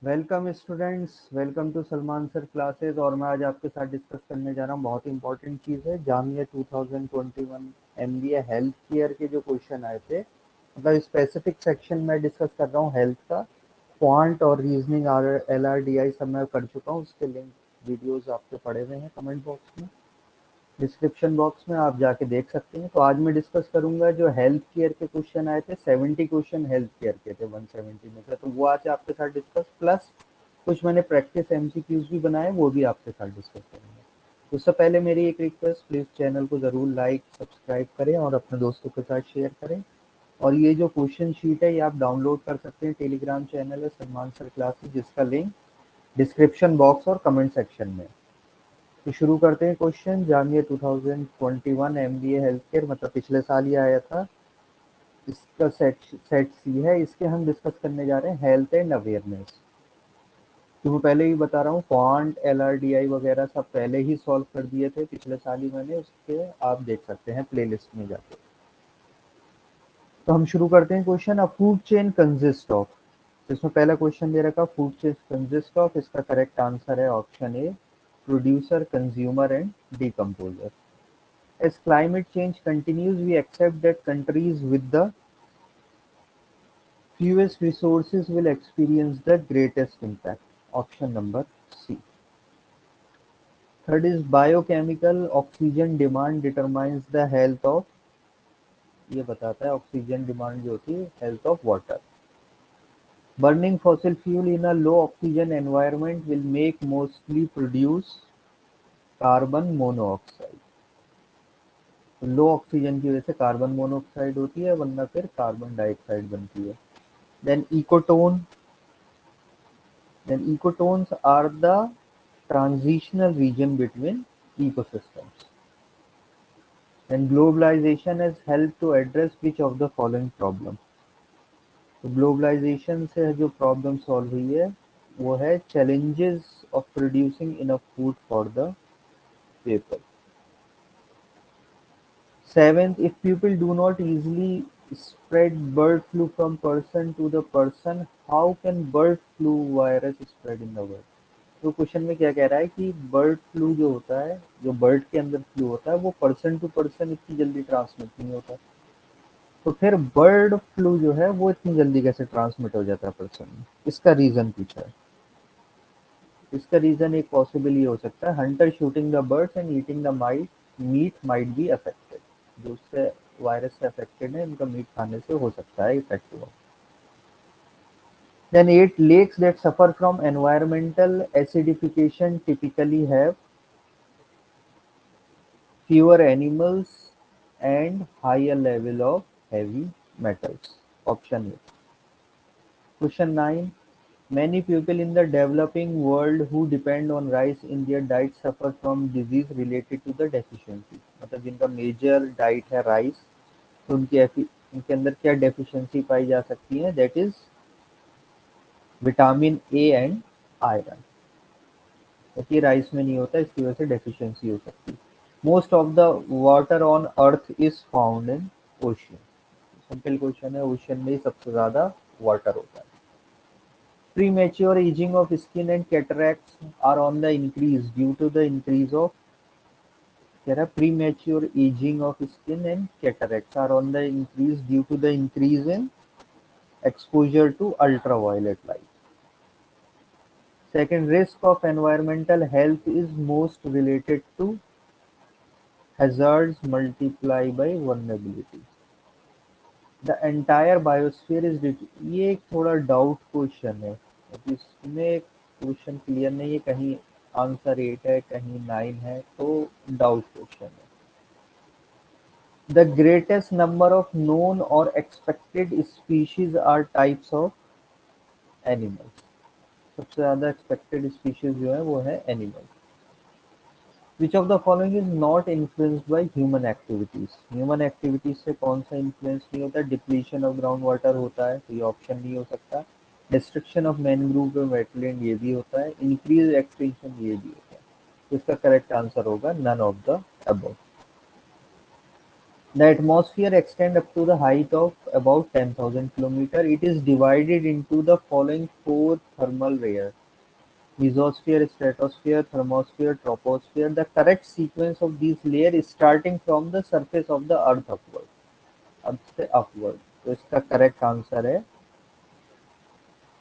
Welcome students, welcome to Salman sir classes. और मैं आज आपके साथ डिस्कस करने जा रहा हूँ बहुत इंपॉर्टेंट चीज़ है। जामिया 2021 एमबीए हेल्थ केयर के जो क्वेश्चन आए थे, मतलब स्पेसिफिक सेक्शन में डिस्कस कर रहा हूँ हेल्थ का। क्वांट और रीजनिंग LRDI सब मैं कर चुका हूँ। उसके लिंक वीडियोज़ आपके पड़े हुए हैं कमेंट बॉक्स में, डिस्क्रिप्शन बॉक्स में आप जाके देख सकते हैं। तो आज मैं डिस्कस करूंगा जो हेल्थ केयर के क्वेश्चन आए थे। 70 क्वेश्चन हेल्थ केयर के थे 170 में से, तो वो आज आपके साथ डिस्कस, प्लस कुछ मैंने प्रैक्टिस एमसीक्यूज भी बनाए, वो भी आपके साथ डिस्कस करेंगे। उससे पहले मेरी एक रिक्वेस्ट, प्लीज चैनल को जरूर लाइक सब्सक्राइब करें और अपने दोस्तों के साथ शेयर करें। और ये जो क्वेश्चन शीट है ये आप डाउनलोड कर सकते हैं, टेलीग्राम चैनल है सलमान सर क्लासेस, जिसका लिंक डिस्क्रिप्शन बॉक्स और कमेंट सेक्शन में। तो शुरू करते हैं question. Jamia 2021 MBA health care, मतलब पिछले साल ही आया था, इसका सेट सेट सी है। इसके हम डिस्कस करने जा रहे हैं हेल्थ एंड अवेयरनेस। तो मैं पहले ही बता रहा हूँ, क्वांट LRDI वगैरह सब पहले ही सॉल्व कर दिए थे पिछले साल ही मैंने, उसके आप देख सकते हैं प्लेलिस्ट में जाके। तो हम शुरू करते हैं question. A food chain consist of, इसमें पहला क्वेश्चन दे रखा फूड चेन कंसिस्ट ऑफ, इसका करेक्ट आंसर है option A, producer, consumer and decomposer. As climate change continues, we accept that countries with the fewest resources will experience the greatest impact. Option number C. Third is biochemical oxygen demand determines the health of, ये बताता है oxygen demand जो होती है health of water. Burning fossil fuel in a low oxygen environment will make mostly produce carbon monoxide. Low oxygen की वजह से carbon monoxide होती है, वरना फिर कार्बन डाइऑक्साइड बनती है। Then ecotone, then ecotones are the transitional region between ecosystems. And globalization has helped to address which of the following problem? तो ग्लोबलाइजेशन से जो प्रॉब्लम सॉल्व हुई है वो है challenges of producing enough food for the people. Seventh, if people do not easily spread bird flu from person to the person, how can bird flu virus spread in the world? तो question में क्या कह रहा है कि bird flu जो होता है, जो बर्ड के अंदर फ्लू होता है, वो पर्सन टू पर्सन इतनी जल्दी ट्रांसमिट नहीं होता। तो फिर बर्ड फ्लू जो है वो इतनी जल्दी कैसे ट्रांसमिट हो जाता है पर्सन में, इसका रीजन पूछा है। इसका रीजन एक पॉसिबल ये हो सकता है, hunter shooting the birds and eating the meat might be affected. जो उससे वायरस से अफेक्टेड है, इनका मीट खाने से हो सकता है इफेक्ट हुआ। Then 8, lakes that suffer from environmental acidification typically have fewer animals and higher level of heavy metals. Option A. Question 9. Many people in the developing world who depend on rice in their diet suffer from disease related to the deficiency. मतलब जिनका major diet है rice, तो उनके अंदर क्या deficiency पाई जा सकती है? That is vitamin A and iron, क्योंकि राइस में नहीं होता, इसकी वजह से डेफिशिएंसी हो सकती है। Most of the water on earth is found in ocean. Simple question है, ओशियन में ही सबसे ज्यादा वाटर होता है। Premature aging of skin and cataracts are on the increase due to the increase of, कह रहा premature aging of skin and cataracts are on the increase due to the increase in exposure to ultraviolet light. Second, risk of environmental health is most related to hazards multiplied by vulnerability. The entire biosphere is, ये एक थोड़ा doubt question है, क्योंकि इसमें question clear नहीं है, कहीं answer 8 है कहीं 9 है, तो डाउट क्वेश्चन है। The greatest number of known or expected species are types of animals. सबसे ज्यादा एक्सपेक्टेड स्पीशीज जो है वो है animal. Which of the following is not influenced by human activities? Human activities से कौन सा इन्फ्लुएंस नहीं होता? डिप्लीशन ऑफ ग्राउंड वाटर होता है, तो ये ऑप्शन नहीं हो सकता। डिस्ट्रक्शन ऑफ मैनग्रोव और वेटलैंड, ये भी होता है। इंक्रीज एक्सटेंशन, ये भी होता है। तो इसका करेक्ट आंसर होगा none of the above. The atmosphere extends up to the height of about 10,000 km. It is divided into the following four thermal layers: mesosphere, stratosphere, thermosphere, troposphere. The correct sequence of these layers is starting from the surface of the earth upward. अर्थ से upward. तो इसका correct answer है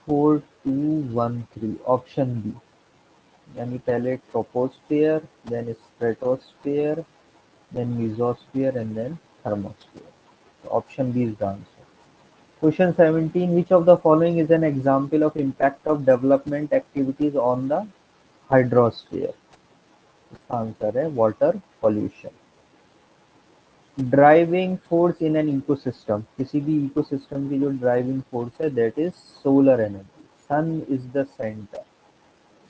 4213 option B. यानी पहले troposphere, then stratosphere, then mesosphere, and then thermosphere. So option B is the answer. Question 17. Which of the following is an example of impact of development activities on the hydrosphere? इसका answer है water pollution. Driving force in an ecosystem. किसी भी ecosystem की जो driving force है, that is solar energy. Sun is the center.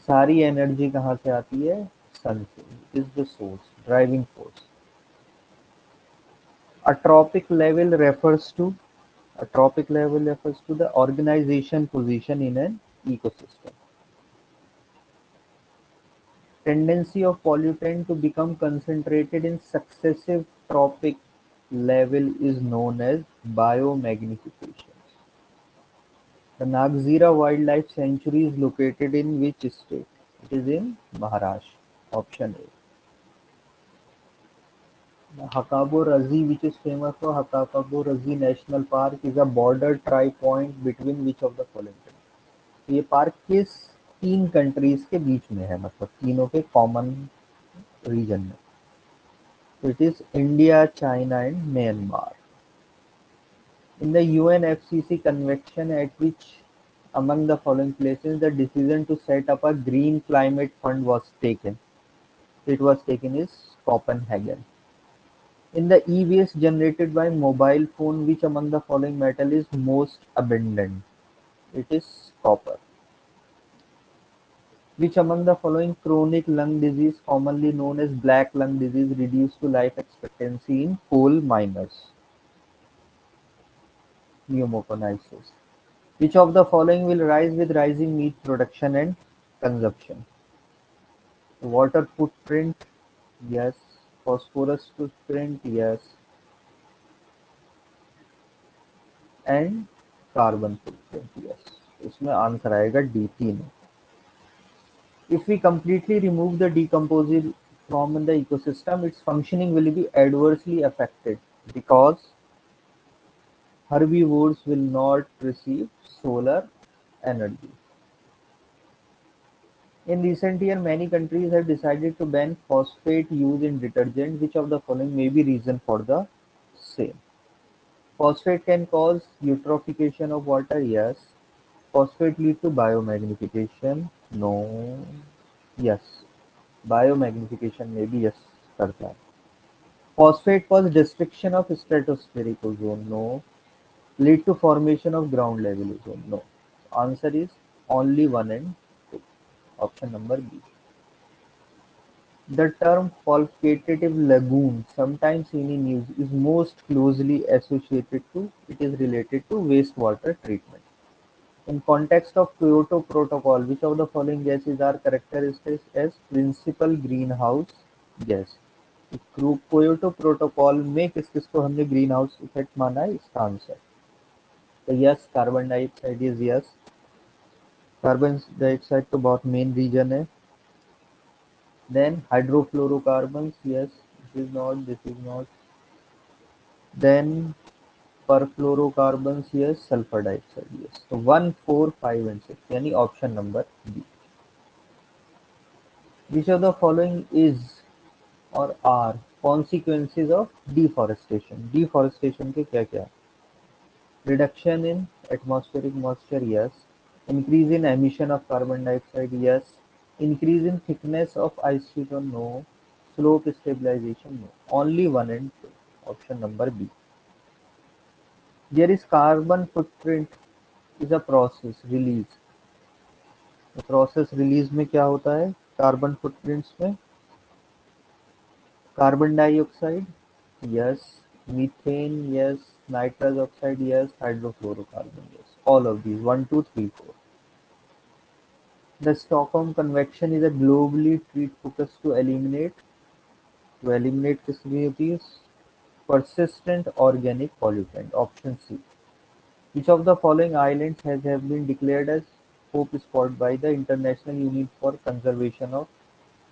सारी energy कहाँ से आती है? Sun से. It is the source, driving force. A trophic level refers to the organization position in an ecosystem. Tendency of pollutant to become concentrated in successive trophic level is known as biomagnification. The Nagzira Wildlife Sanctuary is located in which state? It is in Maharashtra. Option A. The Hakabo Razi, which is famous for Hakabo Razi National Park, is a border tri-point between which of the following? ये park किस तीन countries के बीच में है, मतलब तीनों के common reason में? तो it is India, China and Myanmar. In the UNFCCC convention at which among the following places the decision to set up a green climate fund was taken? It was taken is Copenhagen. In the e-waste generated by mobile phone, which among the following metal is most abundant? It is copper. Which among the following chronic lung disease, commonly known as black lung disease, reduced to life expectancy in coal miners? Pneumoconiasis. Which of the following will rise with rising meat production and consumption? Water footprint, yes. Phosphorus footprint, yes. And carbon footprint, yes. इसमें answer आएगा D, तीनों. If we completely remove the decomposing from the ecosystem, its functioning will be adversely affected because herbivores will not receive solar energy. In recent years, many countries have decided to ban phosphate use in detergent. Which of the following may be reason for the same? Phosphate can cause eutrophication of water, yes. Phosphate lead to biomagnification, no. Yes. Biomagnification में भी yes करता है. Phosphate cause destruction of stratospheric ozone, no. Lead to formation of ground level ozone, no. Answer is only 1 and 2. Option number B. The term facultative lagoon, sometimes seen in use, is most closely associated to, it is related to wastewater treatment. In context of Kyoto Protocol, which of the following gases are characterized as principal greenhouse gas? Kyoto protocol में किस किस को हमने green house effect माना है? इसका answer तो yes, carbon dioxide is yes. Carbon dioxide तो बहुत मेन रीजन है. Then hydrofluorocarbons, yes. This is not, this is not. Then perfluorocarbons, yes. Sulphur dioxide, yes. तो 1, 4, 5 एंड 6 यानी option number B. Which of the following is और are consequences of deforestation? Deforestation के क्या क्या? Reduction in atmospheric moisture, yes. Increase in emission of carbon dioxide, yes. Increase in thickness of ice sheet, or no. Slope stabilization, no. Only 1 and 2. Option number B. There is carbon footprint is a process release. तो process release में क्या होता है carbon footprints में? Carbon dioxide, yes. Methane, yes. Nitrous oxide, yes. Hydrofluorocarbon, yes. All of these, 1, 2, 3, 4. The Stockholm Convention is a globally treat focused to eliminate किस लिए होती है? persistent organic pollutant. Option C. Which of the following islands have been declared as hope spot by the International Unit for Conservation of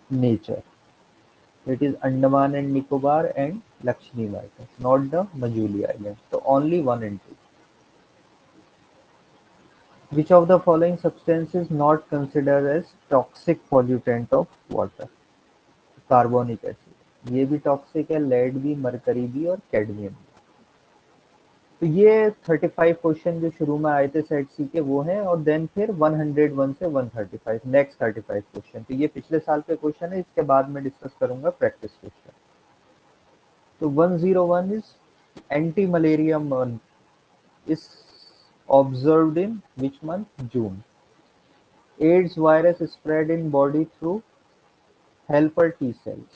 Nature? It is Andaman and Nicobar and Lakshadweep, not the Majuli Islands. So only 1 and 2. Which of the following substances not considered as toxic pollutant of water? Carbonic acid, ये भी toxic है, lead भी, mercury भी और cadmium भी। तो ये 35 question जो शुरू में आए थे सेट सी के वो हैं, और देन फिर 101 से 135 नेक्स्ट 35 क्वेश्चन। तो ये पिछले साल के क्वेश्चन है, इसके बाद में डिस्कस करूंगा प्रैक्टिस क्वेश्चन। तो 101 is anti malaria month is observed in which month? June. AIDS virus spread in body through helper T cells.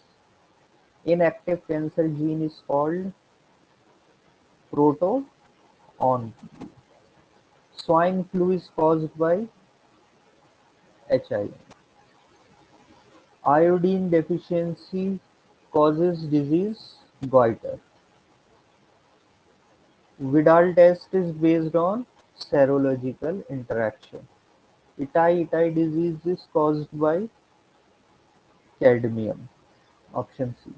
Inactive cancer gene is called proton. Swine flu is caused by HIV. Iodine deficiency causes disease goiter. Vidal test is based on serological interaction. Itai disease is caused by cadmium. Option C.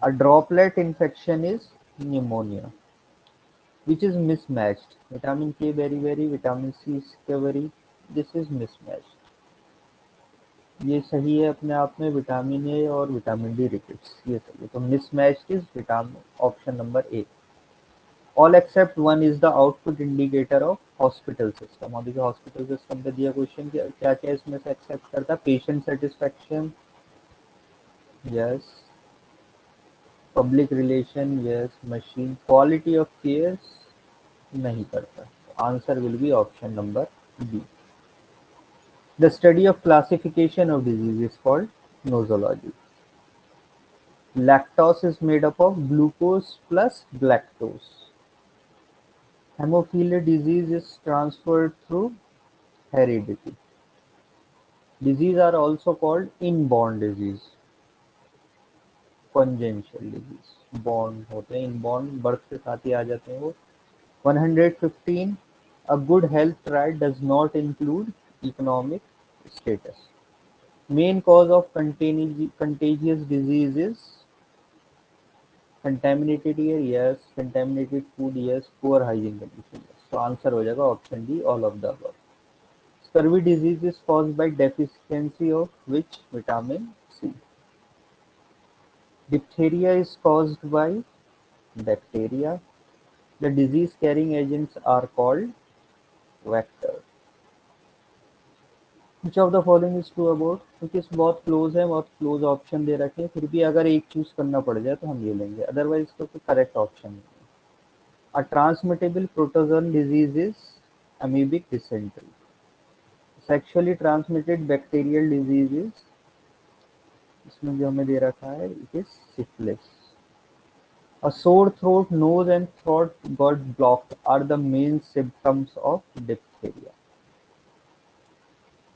A droplet infection is pneumonia. Which is mismatched? Vitamin K very, vitamin C very. This is mismatched. ये सही है अपने आप में, vitamin A और vitamin D repeats, ये सही है। तो mismatched is vitamin, option number A. All except one is the output indicator of hospital system। अभी जो हॉस्पिटल सिस्टम पे दिया क्वेश्चन, क्या क्या इसमें से एक्सेप्ट करता है? Patient satisfaction, yes. Public relation, yes. Machine quality of care, नहीं करता। Answer will be option number B. The study of classification of disease is called nosology. Lactose is made up of glucose plus galactose. Hemophilia disease is transferred through heredity. Disease are also called inborn disease. Congenital disease, born होते हैं, inborn birth के साथ ही आ जाते हैं वो। 115. A good health right does not include economic status. Main cause of contagious disease is contaminated air, yes. Contaminated food, yes. Poor hygiene condition, yes. So answer हो जाएगा option D, all of the above. Scurvy disease is caused by deficiency of which vitamin? C. Diphtheria is caused by bacteria. The disease carrying agents are called vectors. Which of the following is true about? क्योंकि बहुत close है, बहुत close option दे रखे हैं, फिर भी अगर एक चूज करना पड़ जाए तो हम ये लेंगे, अदरवाइज तो कोई करेक्ट ऑप्शन नहीं है। A transmittable protozoan disease is amoebic dysentery. Sexually transmitted bacterial disease is, इसमें जो हमें दे रखा है, it is syphilis. A sore throat, nose and throat got blocked are the main symptoms of diphtheria.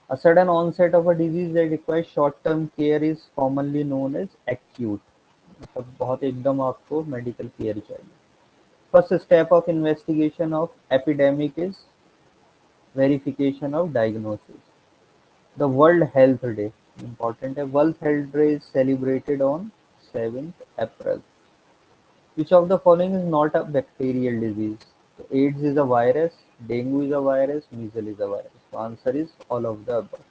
A sudden onset of a disease that requires short-term care is commonly known as acute. मतलब बहुत एकदम आपको medical care चाहिए। First step of investigation of epidemic is verification of diagnosis. The World Health Day, important है, World Health Day is celebrated on 7th April. Which of the following is not a bacterial disease? So AIDS is a virus, dengue is a virus, measles is a virus. So answer is all of the above.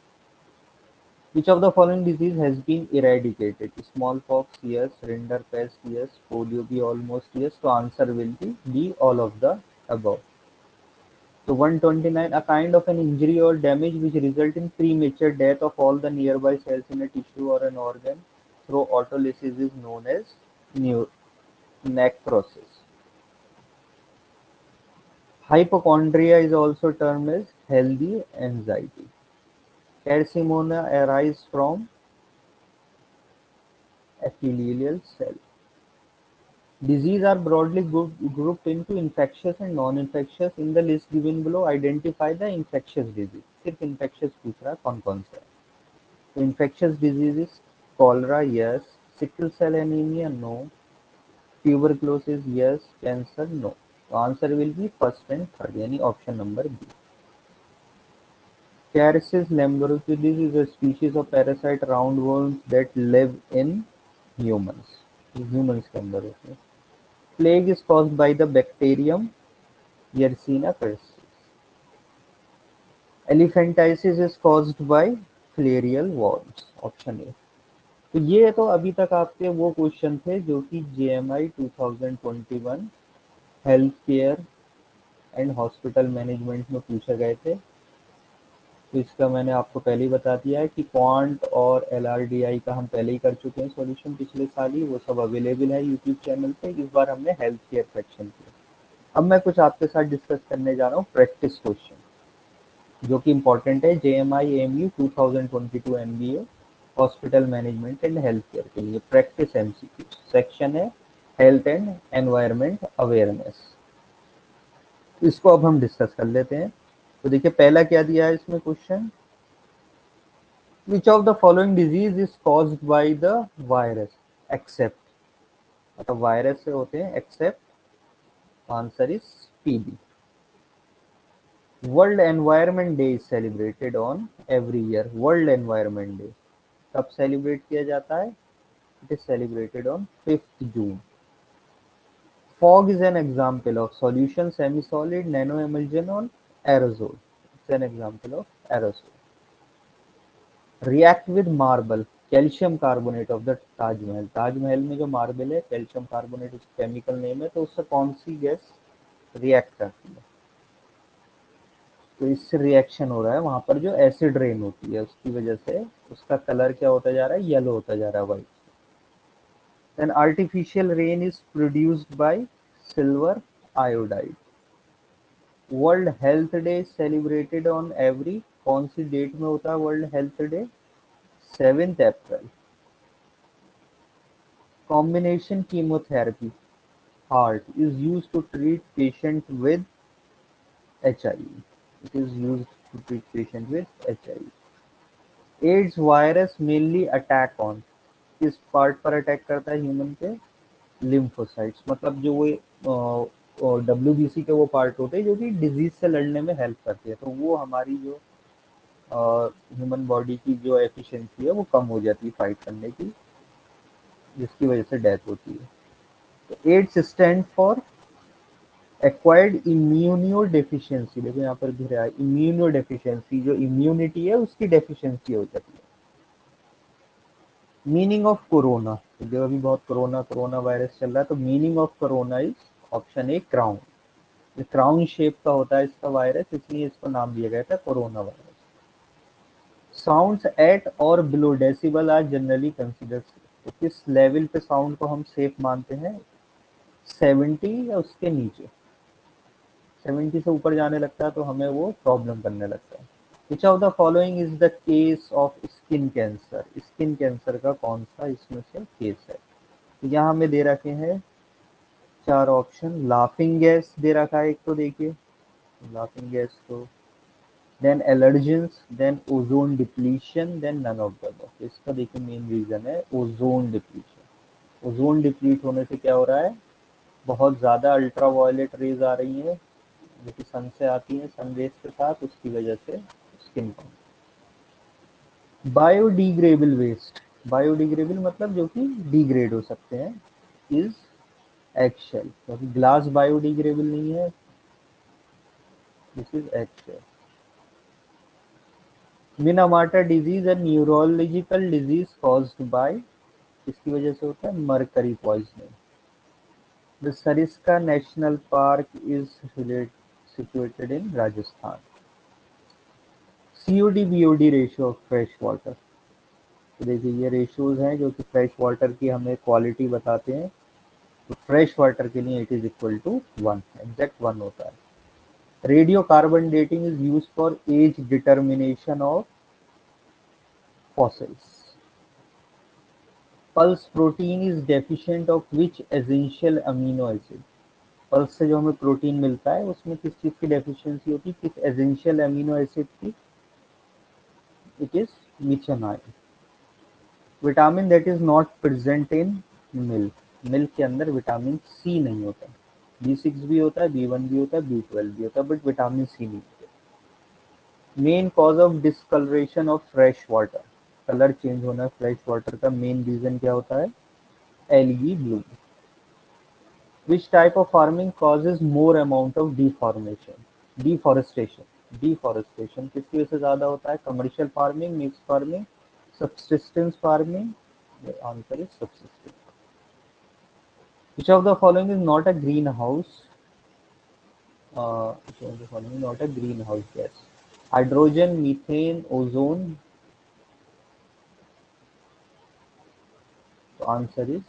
Which of the following disease has been eradicated? Smallpox, yes. Rinderpest, yes. Polio be almost yes. So answer will be all of the above. So 129, a kind of an injury or damage which result in premature death of all the nearby cells in a tissue or an organ through autolysis is known as necrosis. Hypochondria is also termed as healthy anxiety. Carcinoma arises from epithelial cell. Diseases are broadly grouped into infectious and non-infectious. In the list given below, identify the infectious disease. सिर्फ infectious पूछ रहा है, कौन कौन सा है? So infectious diseases, cholera, yes. Sickle cell anemia, no. Tuberculosis yes, cancer no. तो answer will be first and third, यानी option number B. Caris's lamborghini is a species of parasite roundworms that live in humans. Humans के अंदर होते हैं। Plague is caused by the bacterium Yersinia pestis. Elephantiasis is caused by filarial worms. Option A. तो ये तो अभी तक आपके वो क्वेश्चन थे जो कि JMI 2021 health care and hospital management में पूछे गए थे। तो इसका मैंने आपको पहले ही बता दिया है कि क्वांट और LRDI का हम पहले ही कर चुके हैं सॉल्यूशन पिछले साल ही, वो सब अवेलेबल है यूट्यूब चैनल पे। इस बार हमने हेल्थ केयर सेक्शन किया। अब मैं कुछ आपके साथ डिस्कस करने जा रहा हूँ प्रैक्टिस क्वेश्चन जो कि इंपॉर्टेंट है JMI AMU 2022 MBA hospital management and health care के लिए। प्रैक्टिस MCQ सेक्शन है हेल्थ एंड एनवायरमेंट अवेयरनेस। इसको अब हम डिस्कस कर लेते हैं। तो देखिए पहला क्या दिया है इसमें question, which of the following disease is caused by the virus except, मतलब वायरस से होते हैं except, answer is TB। World environment day is celebrated on every year. World environment day कब सेलिब्रेट किया जाता है? It is celebrated on 5th June. Fog is an example of solution semi solid nano emulsion और aerosol. It's an example of aerosol. React with marble calcium carbonate of the Taj Mahal. Taj Mahal में जो marble है calcium carbonate उसका chemical name है। तो उससे कौन सी gas react करती है? तो इससे रिएक्शन हो रहा है, वहां पर जो एसिड रेन होती है उसकी वजह से उसका कलर क्या होता जा रहा है? येलो होता जा रहा है, white. Then artificial rain is produced by silver iodide. World health day celebrated on every, कौन सी डेट में होता है world health day? 7th April. Combination chemotherapy heart is used to treat patient with HIV. It is used to treat patient with HIV. AIDS virus mainly attack on, किस part पर attack करता है human के? Lymphocytes, मतलब जो वो WBC के वो पार्ट होते हैं जो कि डिजीज से लड़ने में हेल्प करते हैं। तो वो हमारी जो ह्यूमन बॉडी की जो एफिशिएंसी है वो कम हो जाती है फाइट करने की, जिसकी वजह से डेथ होती है। तो AIDS stand for acquired immunodeficiency. देखो यहाँ पर भी रहा है इम्यूनो डेफिशिएंसी, जो इम्यूनिटी है उसकी डेफिशिएंसी हो जाती है। मीनिंग ऑफ कोरोना, जो अभी बहुत कोरोना वायरस चल रहा है, तो meaning of corona is option A crown. ये क्राउन शेप का होता है इसका वायरस, इसलिए इसको नाम दिया गया था कोरोना वायरस। साउंड्स एट और below decibel are generally considered. तो किस लेवल पे साउंड को हम सेफ मानते हैं? 70 या उसके नीचे। 70 से ऊपर जाने लगता है तो हमें वो प्रॉब्लम करने लगता है। विच of the following is the case of skin cancer? Skin cancer का कौन सा इसमें से केस है? तो यहाँ हमें दे रखे हैं 4 ऑप्शन। लाफिंग गैस दे रखा है एक, तो देखिए लाफिंग गैस तो, then allergens, then ozone depletion, then none of the above. इसका देखिए मेन रीजन है ओजोन डिप्लीशन। ओजोन डिप्लीट होने से क्या हो रहा है? बहुत ज़्यादा अल्ट्रा वायलेट रेज आ रही है जो कि सन से आती है, सन रेज के साथ, उसकी वजह से स्किन को। बायोडिग्रेडेबल वेस्ट, बायोडिग्रेडेबल मतलब जो कि डिग्रेड हो सकते हैं, इज एगशेल, क्योंकि ग्लास बायोडिग्रेडेबल नहीं है, this is eggshell. Minamata disease है न्यूरोलॉजिकल डिजीज कॉज्ड बाय, इसकी वजह से होता है mercury poisoning. The Sariska national park is situated in Rajasthan. COD BOD ratio of fresh water, तो देखिए ये रेशियोज हैं जो कि फ्रेश वाटर की हमें क्वालिटी बताते हैं। तो फ्रेश वाटर के लिए it is equal to 1, exact 1 होता है। Radiocarbon dating is use for age determination of fossils. Pulse protein is deficient of which essential amino acid? Pulse से जो हमें प्रोटीन मिलता है उसमें किस चीज की डेफिशिएंसी होती है, किस एसेंशियल अमीनो एसिड की? It is methionine. Vitamin that is not present in milk, milk के अंदर विटामिन सी नहीं होता। B6 भी होता है, B1 भी होता है, B12 भी होता है, बट विटामिन सी नहीं होता। Main cause of discolouration of fresh water, colour change होना फ्रेश वाटर का मेन रीजन क्या होता है? Algae bloom. Which type of farming causes more amount of deformation? Deforestation. Deforestation किसकी वजह से ज्यादा होता है? Commercial farming, mix farming, subsistence farming? The answer is subsistence. Which of the following is not a greenhouse? Which of the following is not a greenhouse gas? Hydrogen, methane, ozone. The answer is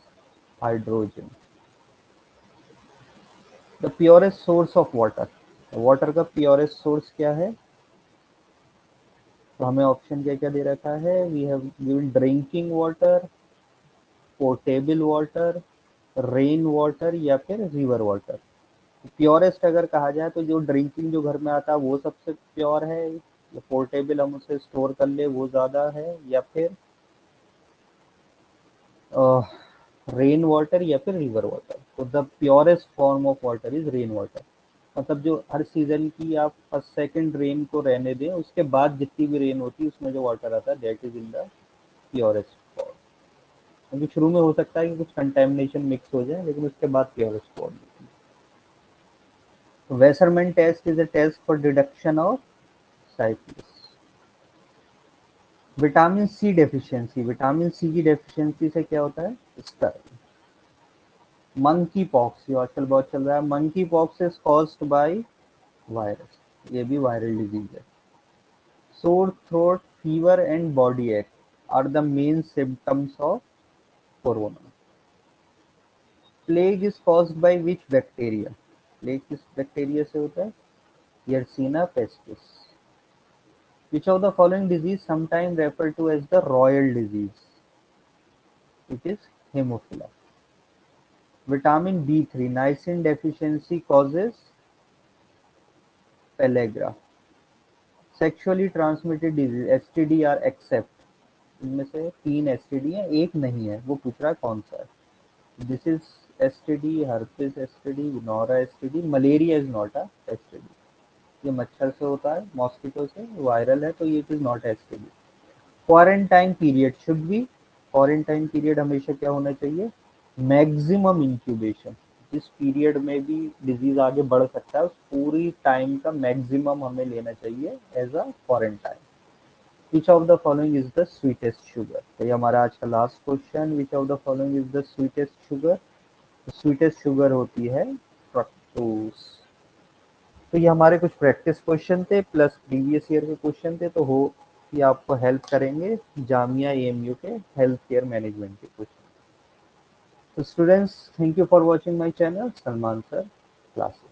hydrogen. The purest source of water. Water का purest source क्या है? तो हमें option क्या क्या दे रखा है? We have given drinking water, portable water, rain water या फिर रिवर वाटर। प्योरेस्ट अगर कहा जाए तो जो ड्रिंकिंग जो घर में आता है वो सबसे प्योर है, या पोर्टेबल हम उसे स्टोर कर ले वो ज़्यादा है, या फिर रेन वाटर या फिर रिवर वाटर। तो the purest form of water is rain water. मतलब जो हर सीजन की आप फर्स्ट सेकंड रेन को रहने दें, उसके बाद जितनी भी रेन होती है उसमें जो वाटर आता है that is in the purest form. क्योंकि शुरू में हो सकता है कि कुछ कंटेमिनेशन मिक्स हो जाए, लेकिन उसके बाद purest form. Wassermann test is a test for deduction of syphilis. Vitamin C deficiency, vitamin C की डेफिशिएंसी से क्या होता है? स्कर्वी। मंकी पॉक्स, जो आजकल बहुत चल रहा है, monkeypox is caused by virus, ये भी वायरल डिजीज है। Sore throat, fever and body ache are the main symptoms of corona. Plague is caused by which bacteria? Plague किस बैक्टीरिया से होता है? Yersinia pestis. Which of the following disease sometimes referred to as the royal disease? It is hemophilia. Vitamin B3 niacin deficiency causes pellagra. Sexually transmitted disease STD are except, इनमें से 3 STD है, एक नहीं है, वो पूछ रहा है कौन सा है। This is STD, herpes STD, nora STD, malaria is not a STD। ये मच्छर से होता है, मॉस्किटो से, वायरल है, तो ये is not STD। Quarantine period should be, quarantine period हमेशा क्या होना चाहिए? Maximum incubation. जिस पीरियड में भी डिजीज आगे बढ़ सकता है उस पूरी टाइम का मैक्सिमम हमें लेना चाहिए as a quarantine. Which of the following is the sweetest sugar? तो ये हमारा आज का last question, which of the following is the sweetest sugar? Sweetest sugar होती है फ्रक्टोज। तो ये हमारे कुछ प्रैक्टिस क्वेश्चन थे प्लस प्रीवियस ईयर के क्वेश्चन थे, तो हो ये आपको हेल्प करेंगे जामिया एएमयू के हेल्थ केयर मैनेजमेंट के क्वेश्चन। तो students, thank you for watching my channel Salman sir classes.